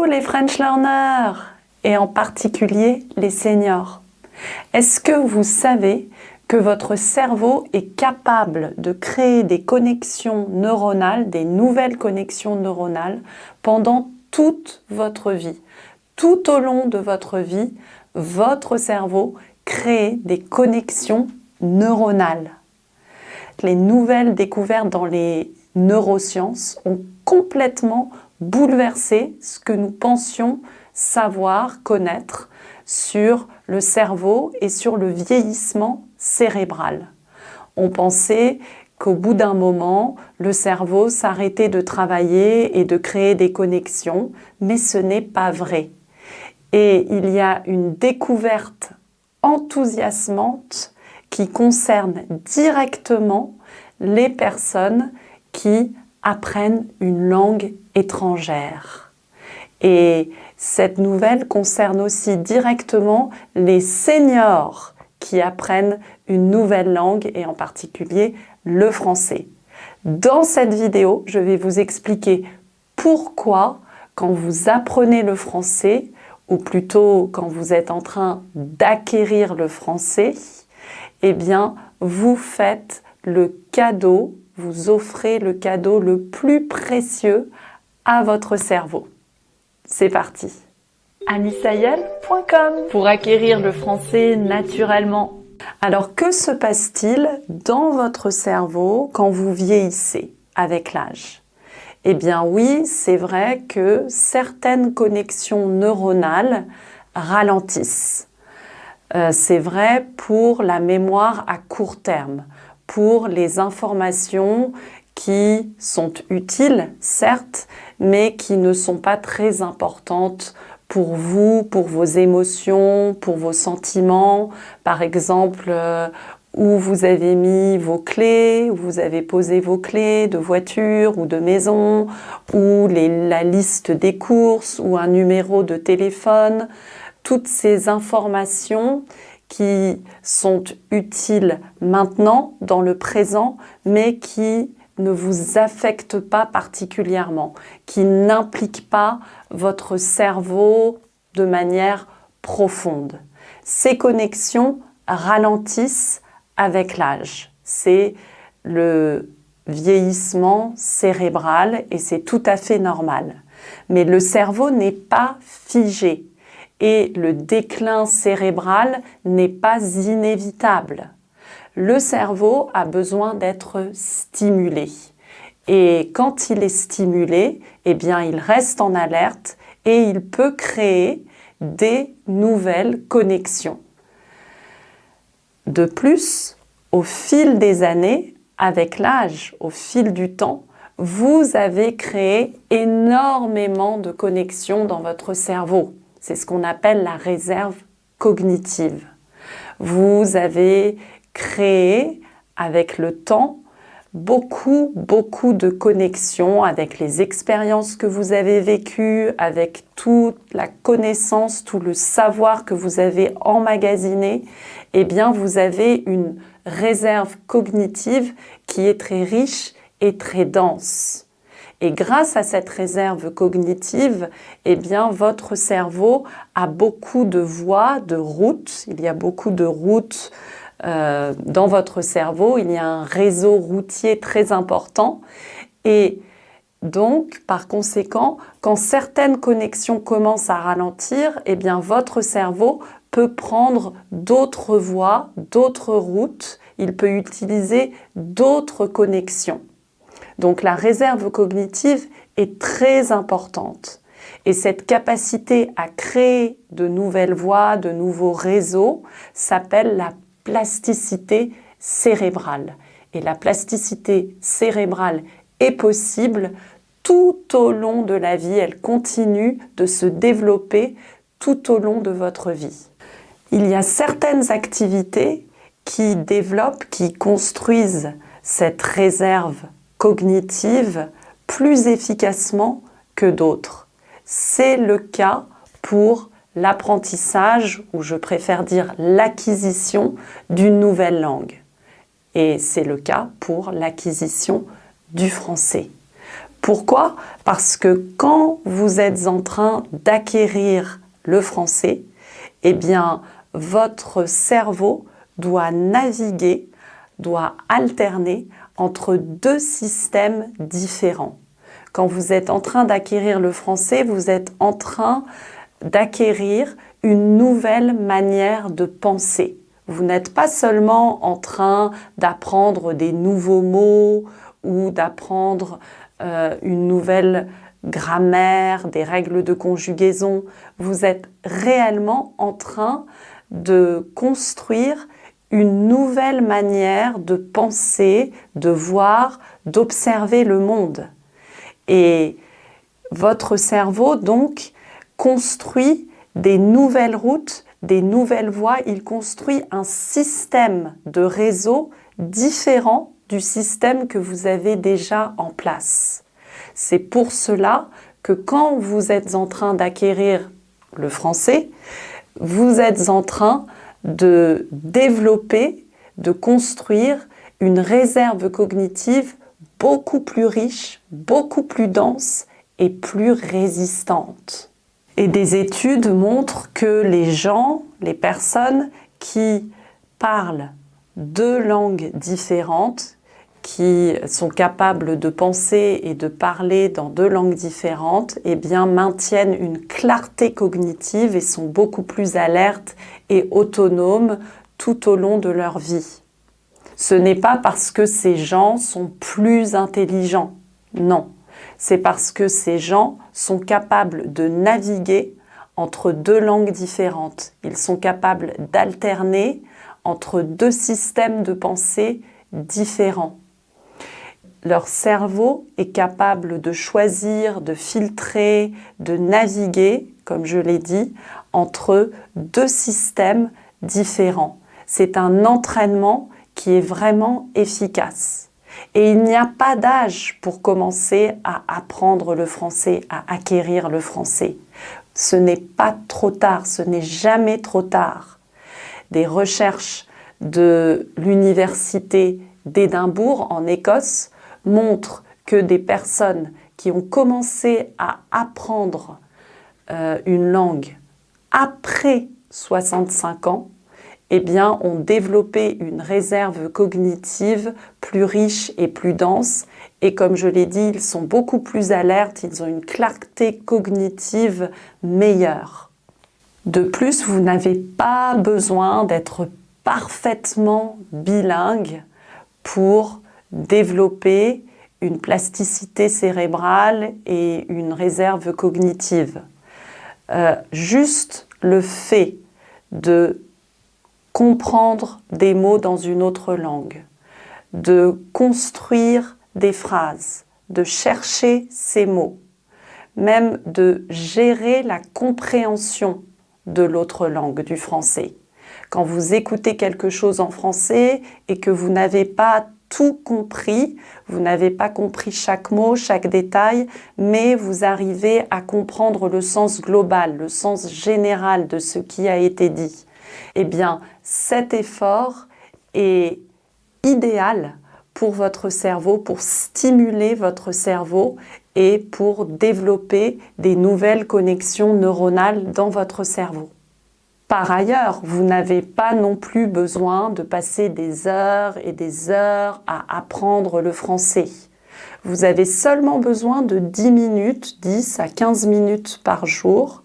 les French learners et en particulier les seniors. Est-ce que vous savez que votre cerveau est capable de créer des connexions neuronales, des nouvelles connexions neuronales pendant toute votre vie? Tout au long de votre vie, votre cerveau crée des connexions neuronales. Les nouvelles découvertes dans les neurosciences ont complètement bouleversé ce que nous pensions savoir, connaître sur le cerveau et sur le vieillissement cérébral. On pensait qu'au bout d'un moment, le cerveau s'arrêtait de travailler et de créer des connexions, mais ce n'est pas vrai. Et il y a une découverte enthousiasmante qui concerne directement les personnes qui apprennent une langue étrangère. Et cette nouvelle concerne aussi directement les seniors qui apprennent une nouvelle langue et en particulier le français. Dans cette vidéo, je vais vous expliquer pourquoi, quand vous apprenez le français, ou plutôt quand vous êtes en train d'acquérir le français, eh bien, vous faites le cadeau, vous offrez le cadeau le plus précieux à votre cerveau. C'est parti! AnnieSayel.com pour acquérir le français naturellement. Alors, que se passe-t-il dans votre cerveau quand vous vieillissez avec l'âge? Eh bien oui, c'est vrai que certaines connexions neuronales ralentissent. C'est vrai pour la mémoire à court terme, pour les informations qui sont utiles, certes, mais qui ne sont pas très importantes pour vous, pour vos émotions, pour vos sentiments. Par exemple, où vous avez mis vos clés, où vous avez posé vos clés de voiture ou de maison, ou la liste des courses, ou un numéro de téléphone. Toutes ces informations qui sont utiles maintenant, dans le présent, mais qui ne vous affectent pas particulièrement, qui n'impliquent pas votre cerveau de manière profonde. Ces connexions ralentissent avec l'âge. C'est le vieillissement cérébral et c'est tout à fait normal. Mais le cerveau n'est pas figé et le déclin cérébral n'est pas inévitable. Le cerveau a besoin d'être stimulé. Et quand il est stimulé, eh bien, il reste en alerte et il peut créer des nouvelles connexions. De plus, au fil des années, avec l'âge, au fil du temps, vous avez créé énormément de connexions dans votre cerveau. C'est ce qu'on appelle la réserve cognitive. Vous avez créé, avec le temps, beaucoup de connexions avec les expériences que vous avez vécues, avec toute la connaissance, tout le savoir que vous avez emmagasiné. Eh bien, vous avez une réserve cognitive qui est très riche et très dense. Et grâce à cette réserve cognitive, eh bien, votre cerveau a beaucoup de voies, de routes. Il y a beaucoup de routes dans votre cerveau. Il y a un réseau routier très important. Et donc, par conséquent, quand certaines connexions commencent à ralentir, eh bien, votre cerveau peut prendre d'autres voies, d'autres routes. Il peut utiliser d'autres connexions. Donc la réserve cognitive est très importante. Et cette capacité à créer de nouvelles voies, de nouveaux réseaux, s'appelle la plasticité cérébrale. Et la plasticité cérébrale est possible tout au long de la vie. Elle continue de se développer tout au long de votre vie. Il y a certaines activités qui développent, qui construisent cette réserve cognitive plus efficacement que d'autres. C'est le cas pour l'apprentissage, ou je préfère dire l'acquisition d'une nouvelle langue. Et c'est le cas pour l'acquisition du français. Pourquoi? Parce que quand vous êtes en train d'acquérir le français, eh bien, votre cerveau doit naviguer, doit alterner entre deux systèmes différents. Quand vous êtes en train d'acquérir le français, vous êtes en train d'acquérir une nouvelle manière de penser. Vous n'êtes pas seulement en train d'apprendre des nouveaux mots ou d'apprendre une nouvelle grammaire, des règles de conjugaison. Vous êtes réellement en train de construire une nouvelle manière de penser, de voir, d'observer le monde. Et votre cerveau, donc, construit des nouvelles routes, des nouvelles voies. Il construit un système de réseau différent du système que vous avez déjà en place. C'est pour cela que quand vous êtes en train d'acquérir le français, vous êtes en train de développer, de construire une réserve cognitive beaucoup plus riche, beaucoup plus dense et plus résistante. Et des études montrent que les gens, les personnes qui parlent deux langues différentes, qui sont capables de penser et de parler dans deux langues différentes, eh bien, maintiennent une clarté cognitive et sont beaucoup plus alertes et autonomes tout au long de leur vie. Ce n'est pas parce que ces gens sont plus intelligents, non. C'est parce que ces gens sont capables de naviguer entre deux langues différentes. Ils sont capables d'alterner entre deux systèmes de pensée différents. Leur cerveau est capable de choisir, de filtrer, de naviguer, comme je l'ai dit, entre deux systèmes différents. C'est un entraînement qui est vraiment efficace. Et il n'y a pas d'âge pour commencer à apprendre le français, à acquérir le français. Ce n'est pas trop tard, ce n'est jamais trop tard. Des recherches de l'université d'Édimbourg en Écosse montrent que des personnes qui ont commencé à apprendre une langue après 65 ans, eh bien, ont développé une réserve cognitive plus riche et plus dense. Et comme je l'ai dit, ils sont beaucoup plus alertes, ils ont une clarté cognitive meilleure. De plus, vous n'avez pas besoin d'être parfaitement bilingue pour développer une plasticité cérébrale et une réserve cognitive. Juste le fait de comprendre des mots dans une autre langue, de construire des phrases, de chercher ces mots, même de gérer la compréhension de l'autre langue, du français. Quand vous écoutez quelque chose en français et que vous n'avez pas tout compris, vous n'avez pas compris chaque mot, chaque détail, mais vous arrivez à comprendre le sens global, le sens général de ce qui a été dit. Eh bien, cet effort est idéal pour votre cerveau, pour stimuler votre cerveau et pour développer des nouvelles connexions neuronales dans votre cerveau. Par ailleurs, vous n'avez pas non plus besoin de passer des heures et des heures à apprendre le français. Vous avez seulement besoin de 10 minutes, 10 à 15 minutes par jour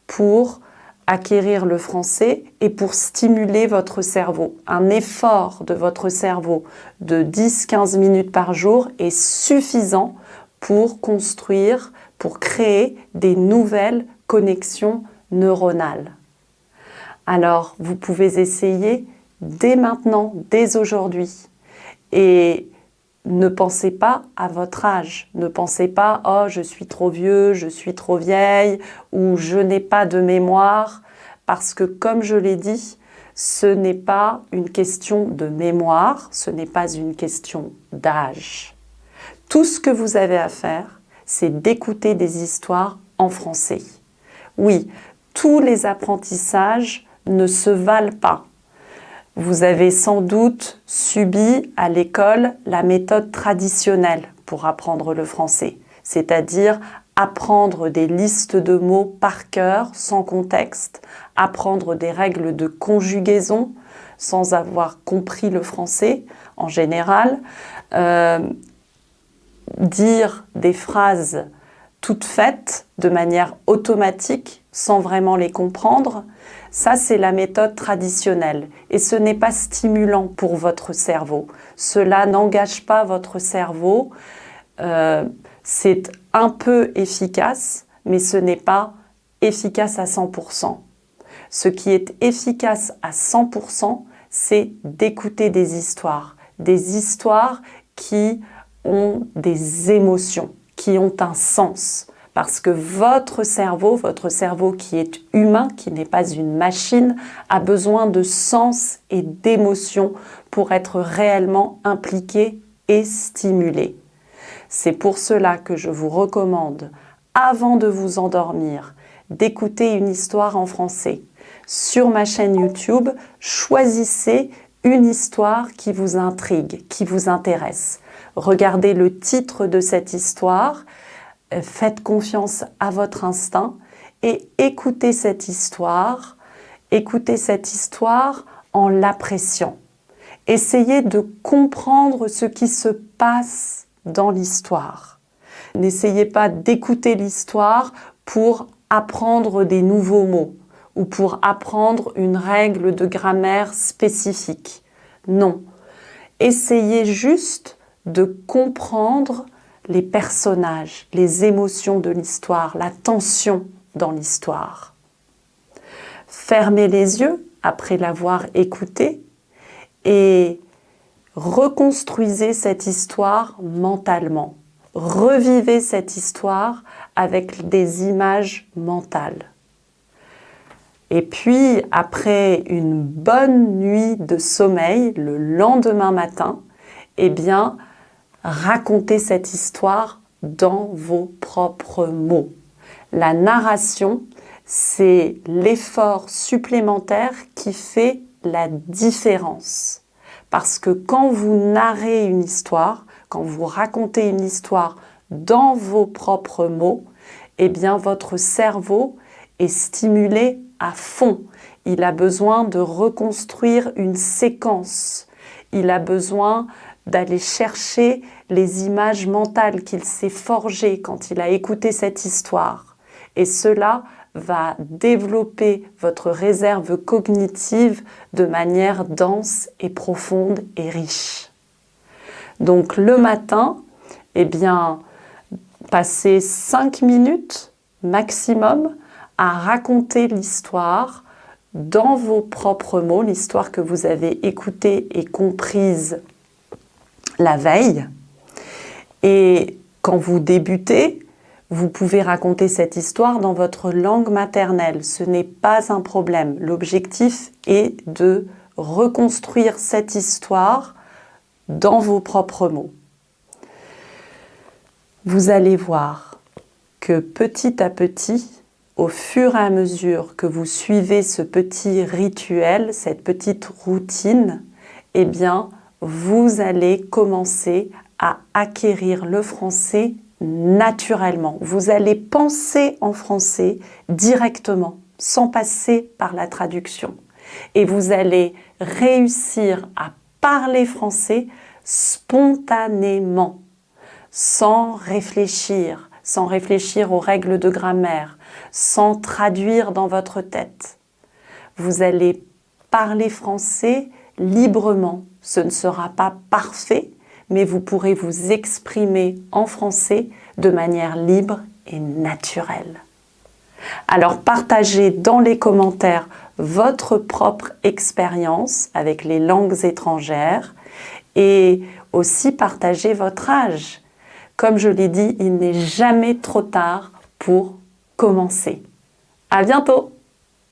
pour acquérir le français et pour stimuler votre cerveau. Un effort de votre cerveau de 10-15 minutes par jour est suffisant pour construire, pour créer des nouvelles connexions neuronales. Alors, vous pouvez essayer dès maintenant, dès aujourd'hui. Et ne pensez pas à votre âge. Ne pensez pas « Oh, je suis trop vieux, je suis trop vieille » ou « Je n'ai pas de mémoire » parce que, comme je l'ai dit, ce n'est pas une question de mémoire, ce n'est pas une question d'âge. Tout ce que vous avez à faire, c'est d'écouter des histoires en français. Oui, tous les apprentissages ne se valent pas. Vous avez sans doute subi à l'école la méthode traditionnelle pour apprendre le français. c'est-à-dire apprendre des listes de mots par cœur, sans contexte, apprendre des règles de conjugaison sans avoir compris le français en général, dire des phrases toutes faites de manière automatique sans vraiment les comprendre. Ça, c'est la méthode traditionnelle et ce n'est pas stimulant pour votre cerveau. Cela n'engage pas votre cerveau. C'est un peu efficace, mais ce n'est pas efficace à 100%. Ce qui est efficace à 100%, c'est d'écouter des histoires qui ont des émotions, qui ont un sens. Parce que votre cerveau qui est humain, qui n'est pas une machine, a besoin de sens et d'émotions pour être réellement impliqué et stimulé. C'est pour cela que je vous recommande, avant de vous endormir, d'écouter une histoire en français. Sur ma chaîne YouTube, choisissez une histoire qui vous intrigue, qui vous intéresse. Regardez le titre de cette histoire, faites confiance à votre instinct et écoutez cette histoire en l'appréciant. Essayez de comprendre ce qui se passe dans l'histoire. N'essayez pas d'écouter l'histoire pour apprendre des nouveaux mots ou pour apprendre une règle de grammaire spécifique. Non. Essayez juste de comprendre les personnages, les émotions de l'histoire, la tension dans l'histoire. Fermez les yeux après l'avoir écouté et reconstruisez cette histoire mentalement. Revivez cette histoire avec des images mentales. Et puis, après une bonne nuit de sommeil, le lendemain matin, eh bien, racontez cette histoire dans vos propres mots. La narration, c'est l'effort supplémentaire qui fait la différence. Parce que quand vous narrez une histoire, quand vous racontez une histoire dans vos propres mots, eh bien, votre cerveau est stimulé à fond. Il a besoin de reconstruire une séquence. Il a besoin d'aller chercher les images mentales qu'il s'est forgées quand il a écouté cette histoire. Et cela va développer votre réserve cognitive de manière dense et profonde et riche. Donc le matin, eh bien, passez 5 minutes maximum à raconter l'histoire dans vos propres mots, l'histoire que vous avez écoutée et comprise la veille. Et quand vous débutez, vous pouvez raconter cette histoire dans votre langue maternelle. Ce n'est pas un problème. L'objectif est de reconstruire cette histoire dans vos propres mots. Vous allez voir que petit à petit, au fur et à mesure que vous suivez ce petit rituel, cette petite routine, eh bien, vous allez commencer à acquérir le français naturellement. Vous allez penser en français directement, sans passer par la traduction. Et vous allez réussir à parler français spontanément, sans réfléchir aux règles de grammaire, sans traduire dans votre tête. Vous allez parler français librement. Ce ne sera pas parfait, mais vous pourrez vous exprimer en français de manière libre et naturelle. Alors partagez dans les commentaires votre propre expérience avec les langues étrangères et aussi partagez votre âge. Comme je l'ai dit, il n'est jamais trop tard pour commencer. À bientôt!